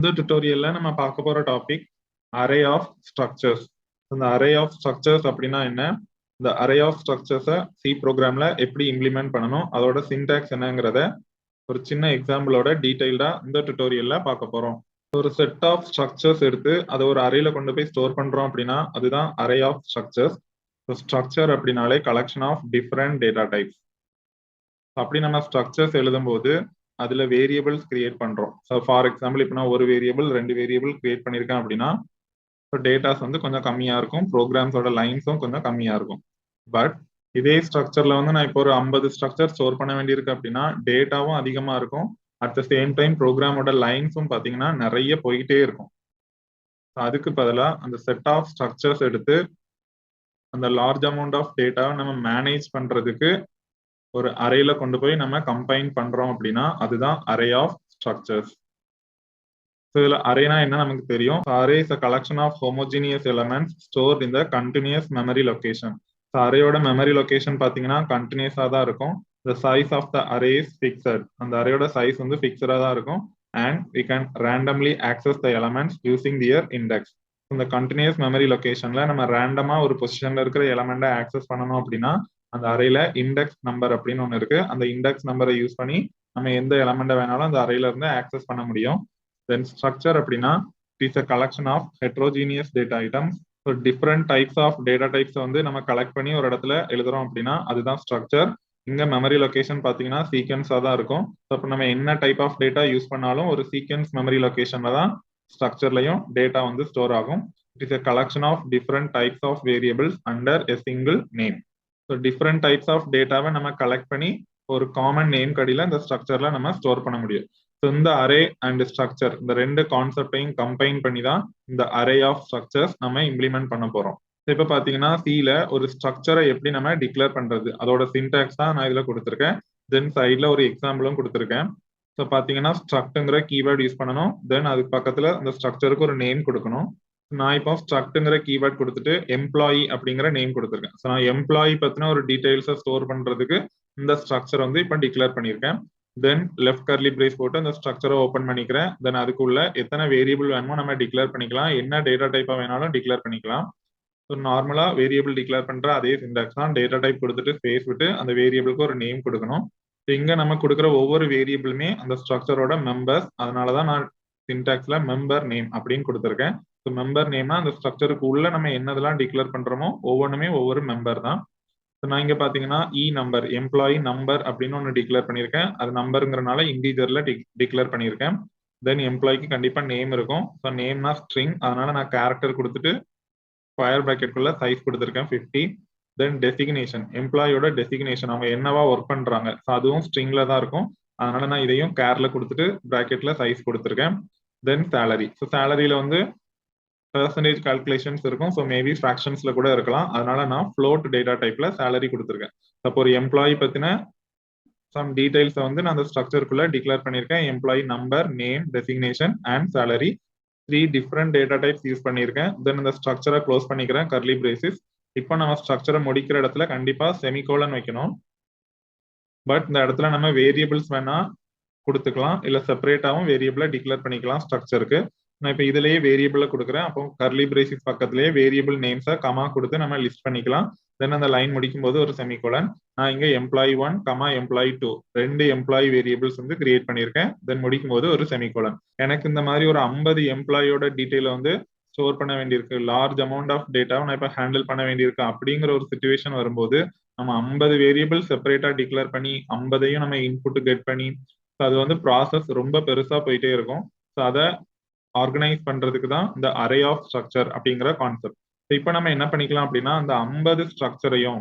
இந்த tutorialல நம்ம பார்க்க போற டாபிக் array of structures. இந்த array of structures அப்படின்னா என்ன, இந்த array of structures C ப்ரோக்ராம்ல எப்படி இம்ப்ளிமெண்ட் பண்ணணும், அதோட சின்டாக்ஸ் என்னங்கிறத ஒரு சின்ன எக்ஸாம்பிளோட டீடைல்டா இந்த tutorialல பார்க்க போறோம். ஒரு செட் ஆஃப் ஸ்ட்ரக்சர்ஸ் எடுத்து அதை ஒரு அரேல கொண்டு போய் ஸ்டோர் பண்றோம் அப்படின்னா அதுதான் array of structures. ஸ்ட்ரக்சர் அப்படின்னாலே collection of different data types. அப்படி நம்ம ஸ்ட்ரக்சர்ஸ் எழுதும் போது அதுல வேரியபிள்ஸ் கிரியேட் பண்றோம். ஸோ ஃபார் எக்ஸாம்பிள் இப்போ நான் ஒரு வேரியபிள் 2 வேரியபிள் கிரியேட் பண்ணியிருக்கேன் அப்படின்னா டேட்டாஸ் வந்து கொஞ்சம் கம்மியா இருக்கும், ப்ரோக்ராம்ஸோட லைன்ஸும் கொஞ்சம் கம்மியா இருக்கும். பட் இதே ஸ்ட்ரக்சர்ல வந்து நான் இப்போ ஒரு 50 ஸ்ட்ரக்சர் ஸ்டோர் பண்ண வேண்டியிருக்கு அப்படின்னா டேட்டாவும் அதிகமா இருக்கும். அட் த சேம் டைம் ப்ரோக்ராமோட லைன்ஸும் பார்த்தீங்கன்னா நிறைய போயிட்டே இருக்கும். அதுக்கு பதிலாக அந்த செட் ஆஃப் ஸ்ட்ரக்சர்ஸ் எடுத்து அந்த லார்ஜ் அமௌண்ட் ஆஃப் டேட்டாவை நம்ம மேனேஜ் பண்றதுக்கு ஒரு அரேல கொண்டு போய் நம்ம கம்பைன் பண்றோம் அப்படின்னா அதுதான் அரே ஆஃப் ஸ்ட்ரக்சர்ஸ். இதுல அரேனா என்ன நமக்கு தெரியும். Array is a collection of homogeneous elements stored in the continuous memory location. அரேயோட மெமரி லொகேஷன் பாத்தீங்கன்னா கண்டினியூஸா தான் இருக்கும். the size of the array is fixed. அந்த அரேயோட சைஸ் வந்து ஃபிக்ஸடா தான் இருக்கும். and we can randomly access the elements using their index. இந்த கண்டினியூஸ் மெமரி லொகேஷன்ல நம்ம ரேண்டமா ஒரு பொசிஷன்ல இருக்கிற எலமெண்ட்டை ஆக்சஸ் பண்ணணும் அப்படின்னா அந்த அரேல இண்டெக்ஸ் நம்பர் அப்படின்னு ஒன்று இருக்கு. அந்த இண்டெக்ஸ் நம்பரை யூஸ் பண்ணி நம்ம எந்த எலமெண்ட்டை வேணாலும் அந்த அரேல இருந்து ஆக்சஸ் பண்ண முடியும். தென் ஸ்ட்ரக்சர் அப்படின்னா it is a collection of heterogeneous data items. So different types of data types வந்து நம்ம கலெக்ட் பண்ணி ஒரு இடத்துல எழுதுறோம் அப்படின்னா அதுதான் ஸ்ட்ரக்சர். இங்க மெமரி லொகேஷன் பார்த்தீங்கன்னா சீக்வன்ஸா தான் இருக்கும். ஸோ இப்போ நம்ம என்ன டைப் ஆஃப் டேட்டா யூஸ் பண்ணாலும் ஒரு சீக்வன்ஸ் மெமரி லொகேஷன்ல தான் ஸ்ட்ரக்சர்லையும் டேட்டா வந்து ஸ்டோர் ஆகும். It is a collection of different types of variables under a single name. So different types of டேட்டாவை நம்ம கலெக்ட் பண்ணி ஒரு காமன் நேம் கடியில இந்த ஸ்ட்ரக்சர்ல நம்ம ஸ்டோர் பண்ண முடியும். ஸோ இந்த அரே அண்ட் ஸ்ட்ரக்சர் இந்த ரெண்டு கான்செப்டையும் கம்பைன் பண்ணி தான் இந்த அரே ஆஃப் ஸ்ட்ரக்சர்ஸ் நம்ம இம்ப்ளிமெண்ட் பண்ண போறோம். இப்போ பாத்தீங்கன்னா சில ஒரு ஸ்ட்ரக்சரை எப்படி நம்ம டிக்ளேர் பண்றது அதோட சின்டாக்ஸ் தான் நான் இதுல கொடுத்துருக்கேன். தென் சைட்ல ஒரு எக்ஸாம்பிளும் கொடுத்துருக்கேன். ஸோ பாத்தீங்கன்னா ஸ்ட்ரக்ட்ங்கிற கீவேர்ட் யூஸ் பண்ணணும். தென் அதுக்கு பக்கத்துல அந்த ஸ்ட்ரக்சருக்கு ஒரு நேம் கொடுக்கணும். நான் இப்போ ஸ்ட்ரக்ட்ங்கிற கீவேர்ட் கொடுத்துட்டு எம்ப்ளாயி அப்படிங்கிற நேம் கொடுத்துருக்கேன். ஸோ நான் எம்ப்ளாயி பத்தின ஒரு டீடைல்ஸை ஸ்டோர் பண்றதுக்கு இந்த ஸ்ட்ரக்சர் வந்து இப்போ டிக்ளேர் பண்ணியிருக்கேன். தென் லெஃப்ட் கர்லி பிரேஸ் போட்டு அந்த ஸ்ட்ரக்சரை ஓப்பன் பண்ணிக்கிறேன். தென் அதுக்குள்ள எத்தனை வேரியபிள் வேணுமோ நம்ம டிக்ளேர் பண்ணிக்கலாம், என்ன டேட்டா டைப்பா வேணாலும் டிக்ளேர் பண்ணிக்கலாம். ஸோ நார்மலா வேரியபிள் டிக்ளேர் பண்ற அதே சின்டாக்ஸ் தான். டேட்டா டைப் கொடுத்துட்டு ஸ்பேஸ் விட்டு அந்த வேரியபிளுக்கு ஒரு நேம் கொடுக்கணும். இங்க நம்ம கொடுக்குற ஒவ்வொரு வேரியபிளுமே அந்த ஸ்ட்ரக்சரோட மெம்பர்ஸ். அதனாலதான் நான் சின்டாக்ஸ்ல மெம்பர் நேம் அப்படின்னு கொடுத்துருக்கேன். ஸோ மெம்பர் நேம்னா அந்த ஸ்ட்ரக்சருக்கு உள்ள நம்ம என்னதெல்லாம் டிக்ளேர் பண்றோமோ ஒவ்வொன்றுமே ஒவ்வொரு மெம்பர் தான். ஸோ நான் இங்க பாத்தீங்கன்னா இ நம்பர் எம்ப்ளாயி நம்பர் அப்படின்னு ஒன்று டிக்ளேர் பண்ணியிருக்கேன். அது நம்பருங்கிறனால இன்டீஜர்ல டிக்ளேர் பண்ணியிருக்கேன். தென் எம்ப்ளாய்க்கு கண்டிப்பா நேம் இருக்கும். ஸோ நேம்னா ஸ்ட்ரிங், அதனால நான் கேரக்டர் கொடுத்துட்டு ஸ்கொயர் பிராக்கெட்குள்ள சைஸ் கொடுத்துருக்கேன் 50. தென் டெசிக்னேஷன் எம்ப்ளாயோட டெசிக்னேஷன் அவங்க என்னவா ஒர்க் பண்றாங்க, ஸோ அதுவும் ஸ்ட்ரிங்ல தான் இருக்கும். அதனால நான் இதையும் கேர்ல கொடுத்துட்டு பிராக்கெட்ல சைஸ் கொடுத்துருக்கேன். தென் சேலரி, ஸோ சேலரியில வந்து பெர்சன்டேஜ் கால்குலேஷன்ஸ் இருக்கும். ஸோ மேபி ஃபிராக்ஷன்ஸ்ல கூட இருக்கலாம். அதனால நான் ஃப்ளோட் டேட்டா டைப்ல சேலரி கொடுத்துருக்கேன். அப்போ ஒரு எம்ப்ளாயி பத்தின சம் டீடைல்ஸை வந்து நான் அந்த ஸ்ட்ரக்சருக்குள்ள டிக்ளேர் பண்ணியிருக்கேன். Employee number, name, designation and salary. 3 different data types use பண்ணியிருக்கேன். தென் இந்த ஸ்ட்ரக்சரை க்ளோஸ் பண்ணிக்கிறேன் கர்லி பிரேசஸ். இப்போ நம்ம ஸ்ட்ரக்சரை முடிக்கிற இடத்துல கண்டிப்பா செமிகோலன் வைக்கணும். பட் இந்த இடத்துல நம்ம வேரியபிள்ஸ் வேணா கொடுத்துக்கலாம், இல்ல செப்பரேட்டாவும் வேரியபிளை டிக்ளேர் பண்ணிக்கலாம் ஸ்ட்ரக்சருக்கு. நான் இப்போ இதுலயே வேரியபிள கொடுக்குறேன். அப்போ கர்லி பிரேசஸ் பக்கத்துலயே வேரியபிள் நேம்ஸை கமா கொடுத்து நம்ம லிஸ்ட் பண்ணிக்கலாம். தென் அந்த லைன் முடிக்கும் போது ஒரு செமிகோலன். நான் இங்க employee 1 comma employee 2 2 employee variables வந்து கிரியேட் பண்ணியிருக்கேன். தென் முடிக்கும் போது ஒரு செமிகோலன். எனக்கு இந்த மாதிரி ஒரு 50 எம்ப்ளாயோட டீட்டெயில வந்து ஸ்டோர் பண்ண வேண்டியிருக்கு, லார்ஜ் அமௌண்ட் ஆஃப் டேட்டாவை நான் இப்போ ஹேண்டில் பண்ண வேண்டியிருக்கு அப்படிங்கிற ஒரு சுச்சுவேஷன் வரும்போது நம்ம 50 வேரியபிள் செப்பரேட்டா டிக்ளேர் பண்ணி 50ஐயும் நம்ம இன்புட் கெட் பண்ணி அது வந்து ப்ராசஸ் ரொம்ப பெருசா போயிட்டே இருக்கும். ஸோ அதை ஆர்கனைஸ் பண்றதுக்கு தான் இந்த அரே ஆஃப் ஸ்ட்ரக்சர் அப்படிங்கிற கான்செப்ட். இப்போ நம்ம என்ன பண்ணிக்கலாம் அப்படின்னா அந்த 50 ஸ்ட்ரக்சரையும்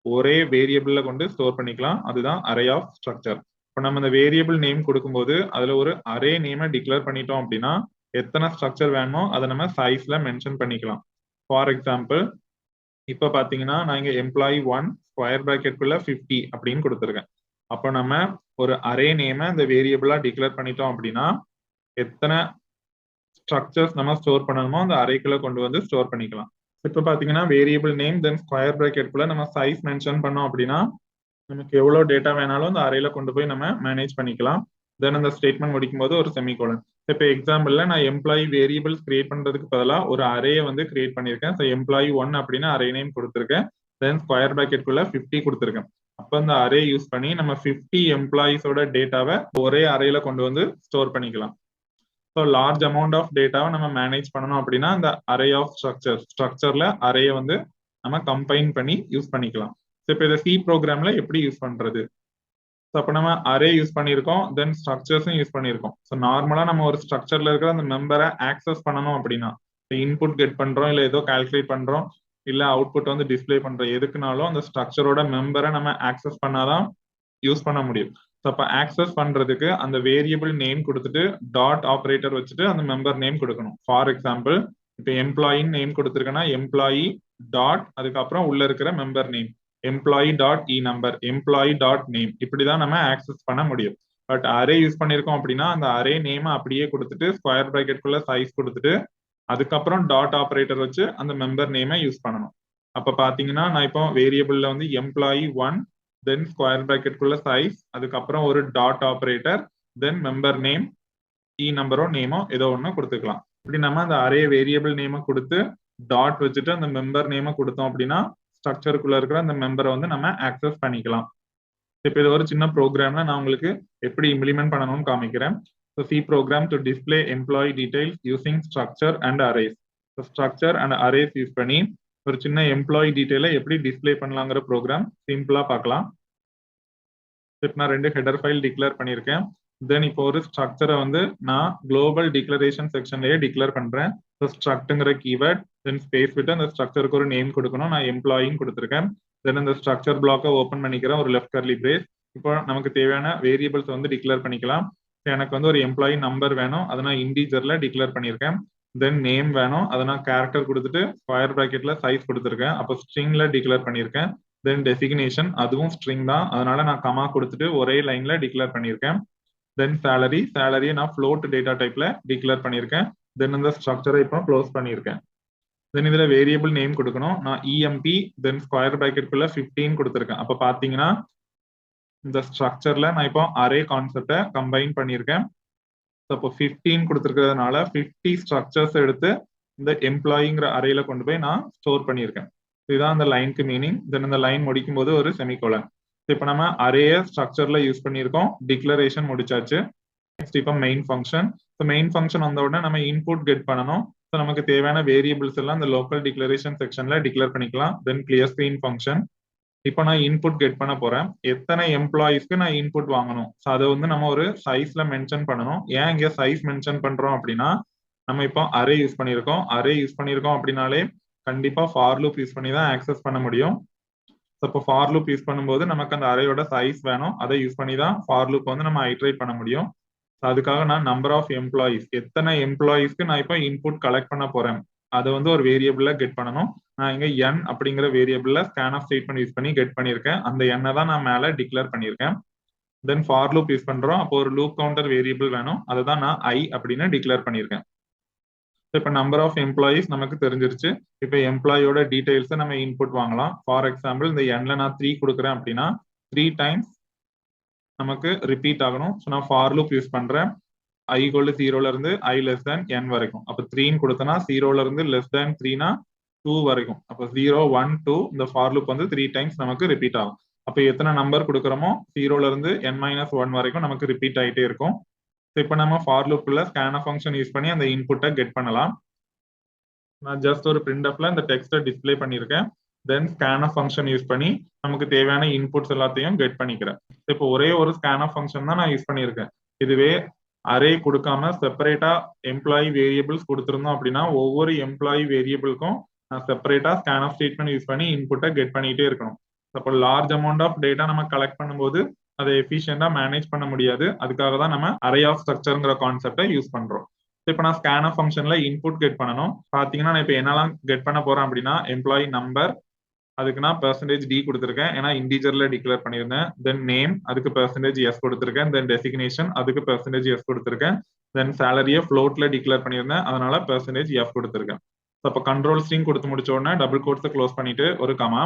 ஒரே வேரியபிள்ல கொண்டு ஸ்டோர் பண்ணிக்கலாம். அதுதான் அரே ஆஃப் ஸ்ட்ரக்சர். இப்போ நம்ம இந்த வேரியபிள் நேம் கொடுக்கும்போது அதுல ஒரு அரே நேமை டிக்ளேர் பண்ணிட்டோம் அப்படின்னா எத்தனை ஸ்ட்ரக்சர் வேணுமோ அதை நம்ம சைஸ்ல மென்ஷன் பண்ணிக்கலாம். ஃபார் எக்ஸாம்பிள் இப்போ பாத்தீங்கன்னா நான் இங்க எம்ப்ளாயி 1 ஸ்கொயர் பிராக்கெட்குள்ள 50 அப்படின்னு கொடுத்துருக்கேன். அப்போ நம்ம ஒரு அரே நேமை இந்த வேரியபிளா டிக்ளேர் பண்ணிட்டோம் அப்படின்னா எத்தனை ஸ்ட்ரக்சர்ஸ் நம்ம ஸ்டோர் பண்ணணுமோ அந்த அரேக்குள்ள கொண்டு வந்து ஸ்டோர் பண்ணிக்கலாம். இப்போ பாத்தீங்கன்னா வேரியபிள் நேம் தென் ஸ்கொயர் பிராக்கெட்குள்ள நம்ம சைஸ் மென்ஷன் பண்ணோம் அப்படின்னா நமக்கு எவ்வளவு டேட்டா வேணாலும் அந்த அரேல கொண்டு போய் நம்ம மேனேஜ் பண்ணிக்கலாம். தென் அந்த ஸ்டேட்மெண்ட் முடிக்கும் போது ஒரு செமிகோலன். இப்போ எக்ஸாம்பிள்ல நான் எம்ப்ளாயி வேரியபிள்ஸ் கிரியேட் பண்றதுக்கு பதிலாக ஒரு அரேயை வந்து கிரியேட் பண்ணியிருக்கேன். ஸோ எம்ப்ளாயி 1 அப்படின்னு அரே நேம் கொடுத்துருக்கேன். தென் ஸ்கொயர் பிராக்கெட்குள்ள 50 கொடுத்துருக்கேன். அப்போ இந்த அரே யூஸ் பண்ணி நம்ம 50 எம்ப்ளாயிஸோட டேட்டாவை ஒரே அரேல கொண்டு வந்து ஸ்டோர் பண்ணிக்கலாம். ஸோ லார்ஜ் அமௌண்ட் ஆஃப் டேட்டாவை நம்ம மேனேஜ் பண்ணணும் அப்படின்னா இந்த அரே ஆஃப் ஸ்ட்ரக்சர்ல அரேயை வந்து நம்ம கம்பைன் பண்ணி யூஸ் பண்ணிக்கலாம். ஸோ இப்போ இதை சி ப்ரோக்ராம்ல எப்படி யூஸ் பண்றது? ஸோ அப்போ நம்ம அரே யூஸ் பண்ணியிருக்கோம், தென் ஸ்ட்ரக்சர்ஸும் யூஸ் பண்ணியிருக்கோம். ஸோ நார்மலாக நம்ம ஒரு ஸ்ட்ரக்சர்ல இருக்கிற அந்த மெம்பரை ஆக்சஸ் பண்ணணும் அப்படின்னா இன்புட் கெட் பண்றோம், இல்லை ஏதோ கால்குலேட் பண்றோம், இல்லை அவுட்புட் வந்து டிஸ்பிளே பண்றோம், எதுக்குனாலும் அந்த ஸ்ட்ரக்சரோட மெம்பரை நம்ம ஆக்சஸ் பண்ணாதான் யூஸ் பண்ண முடியும். ஸோ அப்போ ஆக்சஸ் பண்றதுக்கு அந்த வேரியபிள் நேம் கொடுத்துட்டு டாட் ஆப்ரேட்டர் வச்சுட்டு அந்த மெம்பர் நேம் கொடுக்கணும். ஃபார் எக்ஸாம்பிள் இப்போ எம்ப்ளாயின்னு நேம் கொடுத்துருக்கேன்னா எம்ப்ளாயி டாட் அதுக்கப்புறம் உள்ள இருக்கிற member name employee dot e number employee dot name இப்படிதான் நம்ம ஆக்சஸ் பண்ண முடியும். பட் அரே யூஸ் பண்ணியிருக்கோம் அப்படின்னா அந்த அரே நேமை அப்படியே கொடுத்துட்டு ஸ்கொயர் பிராக்கெட்குள்ள சைஸ் கொடுத்துட்டு அதுக்கப்புறம் டாட் ஆப்ரேட்டர் வச்சு அந்த மெம்பர் நேமை யூஸ் பண்ணணும். அப்போ பார்த்தீங்கன்னா நான் இப்போ வேரியபிள்ல வந்து எம்ப்ளாயி 1 தென் ஸ்கொயர் பிராக்கெட்குள்ள சைஸ் அதுக்கப்புறம் ஒரு dot operator then member name e நம்பரோ நேமோ ஏதோ ஒன்று கொடுத்துக்கலாம். இப்படி நம்ம அந்த அரே வேரியபிள் நேமை கொடுத்து டாட் வச்சுட்டு அந்த மெம்பர் நேமை கொடுத்தோம் அப்படின்னா ஸ்ட்ரக்சருக்குள்ள இருக்கிற அந்த மெம்பரை வந்து நம்ம ஆக்சஸ் பண்ணிக்கலாம். இப்போ இது ஒரு சின்ன ப்ரோக்ராம்ல நான் உங்களுக்கு எப்படி இம்ப்ளிமெண்ட் பண்ணணும்னு காமிக்கிறேன். So C program to display employee details using structure and arrays. So structure and arrays use பண்ணி ஒரு சின்ன எம்ப்ளாயி டீடைலை எப்படி டிஸ்பிளே பண்ணலாங்கிற ப்ரோக்ராம் சிம்பிளா பார்க்கலாம். இப்போ நான் 2 ஹெடர் ஃபைல் டிக்ளேர் பண்ணியிருக்கேன். தென் இப்போ ஒரு ஸ்ட்ரக்சரை வந்து நான் குளோபல் டிக்ளரேஷன் செக்ஷன்லயே டிக்ளேர் பண்றேன். ஸோ ஸ்ட்ரக்ட்ங்கிற கீவேர்ட் தென் ஸ்பேஸ் விட்டு அந்த ஸ்ட்ரக்சருக்கு ஒரு நேம் கொடுக்கணும். நான் எம்ப்ளாயின்னு கொடுத்துருக்கேன். தென் அந்த ஸ்ட்ரக்சர் பிளாக்கை ஓப்பன் பண்ணிக்கிறேன் ஒரு லெஃப்ட் கர்லி பிரேஸ். இப்போ நமக்கு தேவையான வேரியபிள்ஸ் வந்து டிக்ளேர் பண்ணிக்கலாம். எனக்கு வந்து ஒரு எம்ப்ளாயி நம்பர் வேணும், அதை நான் இன்டீஜர்ல டிக்ளேர் பண்ணியிருக்கேன். தென் நேம் வேணும், அதை நான் கேரக்டர் கொடுத்துட்டு ஸ்கொயர் பிராக்கெட்ல சைஸ் கொடுத்துருக்கேன். அப்போ ஸ்ட்ரிங்ல டிக்ளேர் பண்ணியிருக்கேன். தென் டெசிக்னேஷன் அதுவும் ஸ்ட்ரிங் தான், அதனால நான் கமா கொடுத்துட்டு ஒரே லைன்ல டிக்ளேர் பண்ணியிருக்கேன். தென் சேலரியை நான் ஃப்ளோட் டேட்டா டைப்ல டிக்ளேர் பண்ணியிருக்கேன். தென் இந்த ஸ்ட்ரக்சரை இப்போ க்ளோஸ் பண்ணியிருக்கேன். தென் இதுல வேரியபிள் நேம் கொடுக்கணும். நான் இஎம்பி தென் ஸ்கொயர் பிராக்கெட்குள்ள 15 கொடுத்துருக்கேன். அப்போ பார்த்தீங்கன்னா இந்த ஸ்ட்ரக்சர்ல நான் இப்போ அரே கான்செப்டை கம்பைன் பண்ணியிருக்கேன். அப்போ 15 கொடுத்துருக்கிறதுனால 50 ஸ்ட்ரக்சர்ஸ் எடுத்து இந்த எம்ப்ளாயிங்கிற அரேல கொண்டு போய் நான் ஸ்டோர் பண்ணியிருக்கேன். இதுதான் அந்த லைனுக்கு மீனிங். தென் இந்த லைன் முடிக்கும் போது ஒரு செமிகோலன். இப்போ நம்ம அரேய ஸ்ட்ரக்சர்ல யூஸ் பண்ணியிருக்கோம், டிக்ளரேஷன் முடிச்சாச்சு. நெக்ஸ்ட் இப்போ main function. So main function வந்த உடனே நம்ம இன்புட் கெட் பண்ணணும். ஸோ நமக்கு தேவையான வேரியபிள்ஸ் எல்லாம் இந்த லோக்கல் டிக்ளரேஷன் செக்ஷன்ல டிக்ளேர் பண்ணிக்கலாம். தென் கிளியர் ஸ்கிரீன் ஃபங்க்ஷன். இப்போ நான் இன்புட் கெட் பண்ண போறேன். எத்தனை எம்ப்ளாயிஸ்க்கு நான் இன்புட் வாங்கணும், ஸோ அதை வந்து நம்ம ஒரு சைஸ்ல மென்ஷன் பண்ணணும். ஏன் இங்க சைஸ் மென்ஷன் பண்றோம் அப்படின்னா நம்ம இப்போ அரே யூஸ் பண்ணியிருக்கோம் அப்படின்னாலே கண்டிப்பா ஃபார் லூப் யூஸ் பண்ணி தான் ஆக்சஸ் பண்ண முடியும். ஸோ இப்போ ஃபார் லூப் யூஸ் பண்ணும்போது நமக்கு அந்த அரேயோட சைஸ் வேணும், அதை யூஸ் பண்ணி தான் ஃபார் லூப் வந்து நம்ம ஐட்ரேட் பண்ண முடியும். அதுக்காக நான் நம்பர் ஆஃப் எம்ப்ளாயிஸ், எத்தனை எம்ப்ளாயிஸ்க்கு நான் இப்போ இன்புட் கலெக்ட் பண்ண போறேன் அதை வந்து ஒரு வேரியபிள்ல கெட் பண்ணணும். நான் இங்க n அப்படிங்கிற வேரியபிள்ல ஸ்கேன் ஆஃப் ஸ்டேட்மெண்ட் யூஸ் பண்ணி கெட் பண்ணியிருக்கேன். அந்த எண்ணை தான் நான் மேல டிக்ளேர் பண்ணியிருக்கேன். தென் ஃபார் லூப் யூஸ் பண்றோம். அப்போ ஒரு லூப் கவுண்டர் வேரியபிள் வேணும், அதை தான் நான் i அப்படின்னு டிக்ளேர் பண்ணியிருக்கேன். இப்போ நம்பர் ஆஃப் எம்ப்ளாயிஸ் நமக்கு தெரிஞ்சிருச்சு. இப்போ எம்ப்ளாயோட டீடைல்ஸை நம்ம இன்புட் வாங்கலாம். ஃபார் எக்ஸாம்பிள் இந்த எண்ல நான் 3 கொடுக்குறேன் அப்படின்னா 3 டைம்ஸ் நமக்கு ரிப்பீட் ஆகணும். ஸோ நான் ஃபார் லூப் யூஸ் பண்றேன். i = 0ல இருந்து i less than n வரைக்கும். அப்போ 3ன்னு கொடுத்தனா 0ல இருந்து less than 3னா 2 வரைக்கும். அப்போ 0 1 2 இந்த ஃபார் லூப் வந்து 3 டைம்ஸ் நமக்கு ரிப்பீட் ஆகும். அப்போ எத்தனை நம்பர் கொடுக்குறோமோ 0ல இருந்து n-1 வரைக்கும் நமக்கு ரிப்பீட் ஆகிட்டே இருக்கும். இப்போ நம்ம ஃபார் லூப்ல ஸ்கேன் ஃபங்க்ஷன் யூஸ் பண்ணி அந்த இன்புட்டை கெட் பண்ணலாம். நான் ஜஸ்ட் ஒரு பிரிண்ட்எஃப்ல இந்த டெக்ஸ்ட்டை டிஸ்பிளே பண்ணியிருக்கேன். தென் ஸ்கேன் ஃபங்க்ஷன் யூஸ் பண்ணி நமக்கு தேவையான இன்புட்ஸ் எல்லாத்தையும் கெட் பண்ணிக்கிறேன். இப்போ ஒரே ஒரு ஸ்கேன் ஃபங்க்ஷன் தான் நான் யூஸ் பண்ணியிருக்கேன். இதுவே அரே கொடுக்காம செப்பரேட்டா எம்ப்ளாயி வேரியபிள்ஸ் கொடுத்துருந்தோம் அப்படின்னா ஒவ்வொரு எம்ப்ளாயி வேரியபிளுக்கும் நான் செப்பரேட்டா ஸ்கேன் ஆஃப் ஸ்டேட்மெண்ட் யூஸ் பண்ணி இன்புட்டை கெட் பண்ணிட்டே இருக்கணும். அப்போ லார்ஜ் அமௌண்ட் ஆஃப் டேட்டா நம்ம கலெக்ட் பண்ணும்போது அதை எஃபிஷியண்டா மேனேஜ் பண்ண முடியாது. அதுக்காக தான் நம்ம அரே ஆஃப் ஸ்ட்ரக்சர்ங்கிற கான்செப்டை யூஸ் பண்றோம். இப்போ நான் ஸ்கேன் ஆஃப் ஃபங்க்ஷன்ல இன்புட் கெட் பண்ணணும். பாத்தீங்கன்னா நான் இப்போ என்னெல்லாம் கெட் பண்ண போறேன் அப்படின்னா எம்ப்ளாயி நம்பர், அதுக்கு நான் %d கொடுத்துருக்கேன், ஏன்னா இன்டீஜர்ல டிக்ளேர் பண்ணியிருந்தேன். தென் நேம், அதுக்கு %s கொடுத்துருக்கேன். தென் டெசிக்னேஷன், அதுக்கு %s கொடுத்துருக்கேன். தென் சேலரியை ஃப்ளோட்ல டிக்ளேர் பண்ணியிருந்தேன், அதனால %f கொடுத்துருக்கேன். அப்போ கண்ட்ரோல் ஸ்ட்ரிங் கொடுத்து முடிச்ச உடனே டபுள் கோட்ஸை க்ளோஸ் பண்ணிட்டு ஒரு கமா.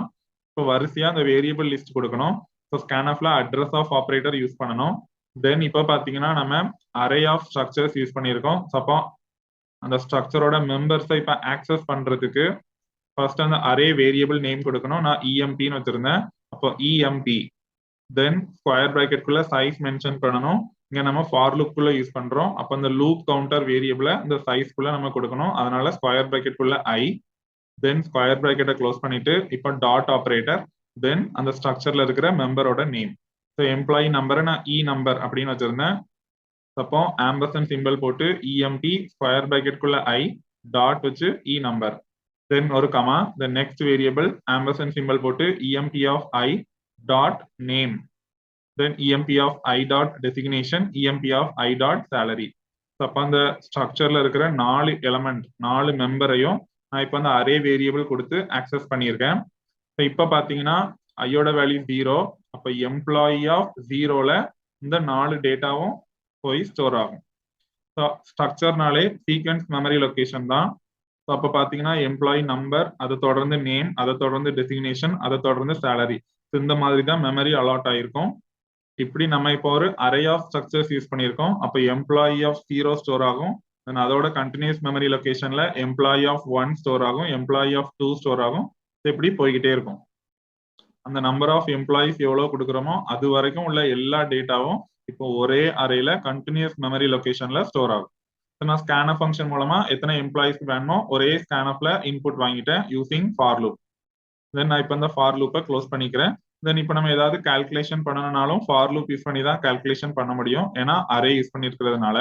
இப்போ வரிசையா அந்த வேரியபிள் லிஸ்ட் கொடுக்கணும். ஸோ ஸ்கேன் ஆஃப்ல அட்ரஸ் ஆஃப் ஆப்ரேட்டர் யூஸ் பண்ணணும். தென் இப்போ பாத்தீங்கன்னா நம்ம அரே ஆஃப் ஸ்ட்ரக்சர்ஸ் யூஸ் பண்ணியிருக்கோம். அப்போ அந்த ஸ்ட்ரக்சரோட மெம்பர்ஸை இப்போ ஆக்சஸ் பண்றதுக்கு ஃபர்ஸ்ட் அந்த அரே வேரியபிள் நேம் கொடுக்கணும். நான் இஎம்பின்னு வச்சிருந்தேன். அப்போ இஎம்பி தென் ஸ்கொயர் பிராக்கெட்குள்ள சைஸ் மென்ஷன் பண்ணணும். இங்க நம்ம ஃபார் லூப்குள்ள யூஸ் பண்றோம். அப்போ இந்த லூப் கவுண்டர் வேரியபிள இந்த சைஸ்க்குள்ள நம்ம கொடுக்கணும். அதனால ஸ்கொயர் பிராக்கெட்குள்ள ஐ தென் ஸ்கொயர் பிராக்கெட்டை க்ளோஸ் பண்ணிட்டு இப்போ டாட் ஆபரேட்டர் தென் அந்த ஸ்ட்ரக்சர்ல இருக்கிற மெம்பரோட நேம். ஸோ எம்ப்ளாயி நம்பரை நான் இ நம்பர் அப்படின்னு வச்சிருந்தேன். அப்போ ஆம்பர்சன் சிம்பிள் போட்டு இஎம்பி ஸ்கொயர் பிராக்கெட்குள்ள ஐ டாட் வச்சு இ நம்பர் தென் ஒரு comma then next variable ampersand simple போட்டு emp of i dot name then emp of i dot designation emp of i dot salary. அப்போ அந்த ஸ்ட்ரக்சர்ல இருக்கிற 4 எலமெண்ட் 4 மெம்பரையும் நான் இப்போ அந்த அரே வேரியபிள் கொடுத்து ஆக்சஸ் பண்ணியிருக்கேன். இப்போ பாத்தீங்கன்னா ஐயோட வேல்யூ 0. அப்போ எம்ப்ளாயி ஆஃப் 0ல இந்த 4 டேட்டாவும் போய் ஸ்டோர் ஆகும். ஸோ ஸ்ட்ரக்சர்னாலே சீக்வென்ஸ் மெமரி லொகேஷன் தான். ஸோ அப்போ பார்த்தீங்கன்னா எம்ப்ளாயி நம்பர், அதை தொடர்ந்து நேம், அதை தொடர்ந்து டெசிக்னேஷன், அதை தொடர்ந்து சேலரி. இந்த மாதிரி தான் மெமரி அலாட் ஆயிருக்கும். இப்படி நம்ம இப்போ ஒரு அரே ஆஃப் ஸ்ட்ரக்சர்ஸ் யூஸ் பண்ணியிருக்கோம். அப்போ எம்ப்ளாயி ஆஃப் 0 ஸ்டோர் ஆகும். தென் அதோட கண்டினியூஸ் மெமரி லொகேஷன்ல எம்ப்ளாயி ஆஃப் 1 ஸ்டோர் ஆகும், எம்ப்ளாயி ஆஃப் 2 ஸ்டோர் ஆகும். இப்படி போய்கிட்டே இருக்கும். அந்த நம்பர் ஆஃப் எம்ப்ளாயிஸ் எவ்வளவு கொடுக்குறோமோ அது வரைக்கும் உள்ள எல்லா டேட்டாவும் இப்போ ஒரே அரேல கண்டினியூஸ் மெமரி லொகேஷன்ல ஸ்டோர் ஆகும். நான் ஸ்கேன்அப் ஃபங்க்ஷன் மூலமா எத்தனை எம்ப்ளாயிஸ்க்கு வேணுமோ ஒரே ஸ்கேன்அப்ல இன்புட் வாங்கிட்டேன் யூசிங் ஃபார் லூப். தென் நான் இப்போ இந்த ஃபார் லூப்பை க்ளோஸ் பண்ணிக்கிறேன். தென் இப்போ நம்ம ஏதாவது கால்குலேஷன் பண்ணணும்னாலும் ஃபார் லூப் யூஸ் பண்ணி தான் கால்குலேஷன் பண்ண முடியும். ஏன்னா அரே யூஸ் பண்ணிருக்கிறதுனால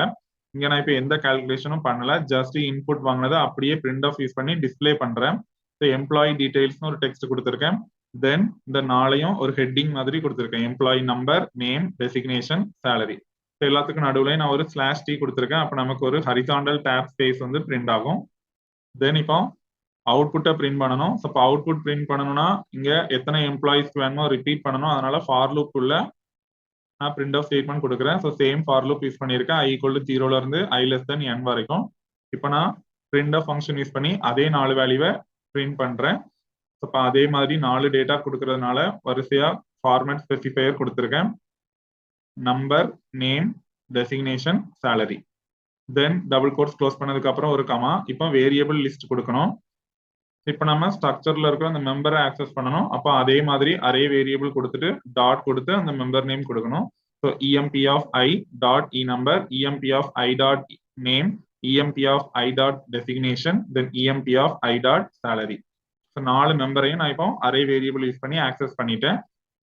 இங்க நான் இப்போ எந்த கால்குலேஷனும் பண்ணல. ஜஸ்ட் இன்புட் வாங்கினதை அப்படியே பிரிண்ட் ஆஃப் யூஸ் பண்ணி டிஸ்பிளே பண்றேன். எம்ப்ளாயி டீடைல்ஸ்னு ஒரு டெக்ஸ்ட் கொடுத்துருக்கேன். தென் இந்த 4ஐயும் ஒரு ஹெட்டிங் மாதிரி கொடுத்துருக்கேன். Employee number, name, designation, salary. எல்லாத்துக்கும் நடுவில் நான் ஒரு ஸ்லாஷ் டி கொடுத்துருக்கேன். அப்போ நமக்கு ஒரு ஹரிசாண்டல் டேப் ஸ்பேஸ் வந்து பிரிண்ட் ஆகும். தென் இப்போ அவுட்புட்டை பிரிண்ட் பண்ணணும். ஸோ இப்போ அவுட்புட் பிரிண்ட் பண்ணணும்னா இங்க எத்தனை எம்ப்ளாயிஸ்க்கு வேணுமோ ரிப்பீட் பண்ணணும். அதனால ஃபார் லூப் உள்ள நான் பிரிண்ட் ஆஃப் ஸ்டேட்மெண்ட் கொடுக்குறேன். So same for loop use பண்ணியிருக்கேன். i = 0ல இருந்து i n n வரைக்கும். இப்போ நான் பிரிண்ட் ஆஃப் ஃபங்க்ஷன் யூஸ் பண்ணி அதே 4 வேல்யூவை பிரிண்ட் பண்றேன். இப்போ அதே மாதிரி 4 டேட்டா கொடுக்கறதுனால வரிசையா ஃபார்மேட் ஸ்பெசிஃபையர் கொடுத்துருக்கேன். Number, name, designation, salary. Then double quotes close பண்ணதுக்கு அப்புறம் ஒரு கமா. இப்போ வேரியபிள் லிஸ்ட் கொடுக்கணும். இப்போ நம்ம ஸ்ட்ரக்சர்ல இருக்கிற அந்த மெம்பரை ஆக்சஸ் பண்ணணும். அப்போ அதே மாதிரி அரே வேரியபிள் கொடுத்துட்டு டாட் கொடுத்து அந்த மெம்பர் நேம் கொடுக்கணும். So emp of i dot e number, emp of i dot name, emp of i dot designation, then emp of i dot salary. So 4 மெம்பரையும் நான் இப்போ அரே வேரியபிள் யூஸ் பண்ணி access பண்ணிட்டேன்.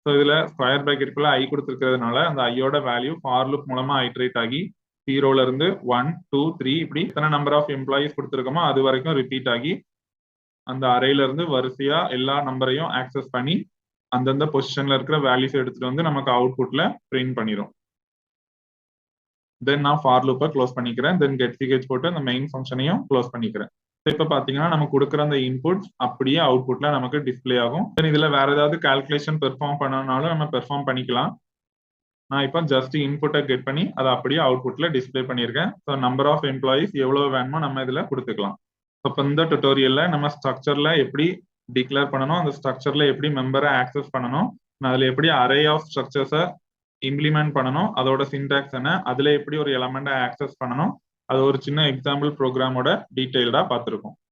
So இதுல square பிராக்கெட்டுக்குள்ள i கொடுத்துருக்கிறதுனால அந்த ஐயோட வேல்யூ ஃபார் லூப் மூலமா ஐட்ரேட் ஆகி 0ல இருந்து 1, 2, 3 இப்படி எத்தனை நம்பர் ஆஃப் எம்ப்ளாயிஸ் கொடுத்துருக்கோமோ அது வரைக்கும் ரிப்பீட் ஆகி அந்த அரேல இருந்து வரிசையா எல்லா நம்பரையும் ஆக்சஸ் பண்ணி அந்தந்த பொசிஷன்ல இருக்கிற வேல்யூஸ் எடுத்துட்டு வந்து நமக்கு அவுட்புட்ல பிரிண்ட் பண்ணிடும். தென் நான் ஃபார் லூப்பை க்ளோஸ் பண்ணிக்கிறேன். தென் கெட் சிஹெச் போட்டு அந்த மெயின் ஃபங்க்ஷனையும் க்ளோஸ் பண்ணிக்கிறேன். இப்போ பாத்தீங்கன்னா நம்ம கொடுக்குற அந்த இன்புட்ஸ் அப்படியே அவுட்புட்ல நமக்கு டிஸ்பிளே ஆகும். இதுல வேற ஏதாவது கால்குலேஷன் பெர்ஃபார்ம் பண்ணனாலும் நம்ம பெர்ஃபார்ம் பண்ணிக்கலாம். நான் இப்போ ஜஸ்ட் இன்புட்டை கெட் பண்ணி அதை அப்படியே அவுட்புட்ல டிஸ்பிளே பண்ணியிருக்கேன். ஸோ நம்பர் ஆஃப் எம்ப்ளாயிஸ் எவ்வளவு வேணுமோ நம்ம இதுல கொடுத்துக்கலாம். இப்போ இந்த டுட்டோரியல்ல நம்ம ஸ்ட்ரக்சர்ல எப்படி டிக்ளேர் பண்ணணும், அந்த ஸ்ட்ரக்சர்ல எப்படி மெம்பரை ஆக்சஸ் பண்ணணும், அதுல எப்படி அரே ஆஃப் ஸ்ட்ரக்சர்ஸை இம்ப்ளிமெண்ட் பண்ணணும், அதோட சின்டாக்ஸ் என்ன, அதுல எப்படி ஒரு எலமெண்ட்டை ஆக்சஸ் பண்ணணும், அது ஒரு சின்ன எக்ஸாம்பிள் ப்ரோக்ராமோட டீடைல்டா பார்த்துருக்கோம்.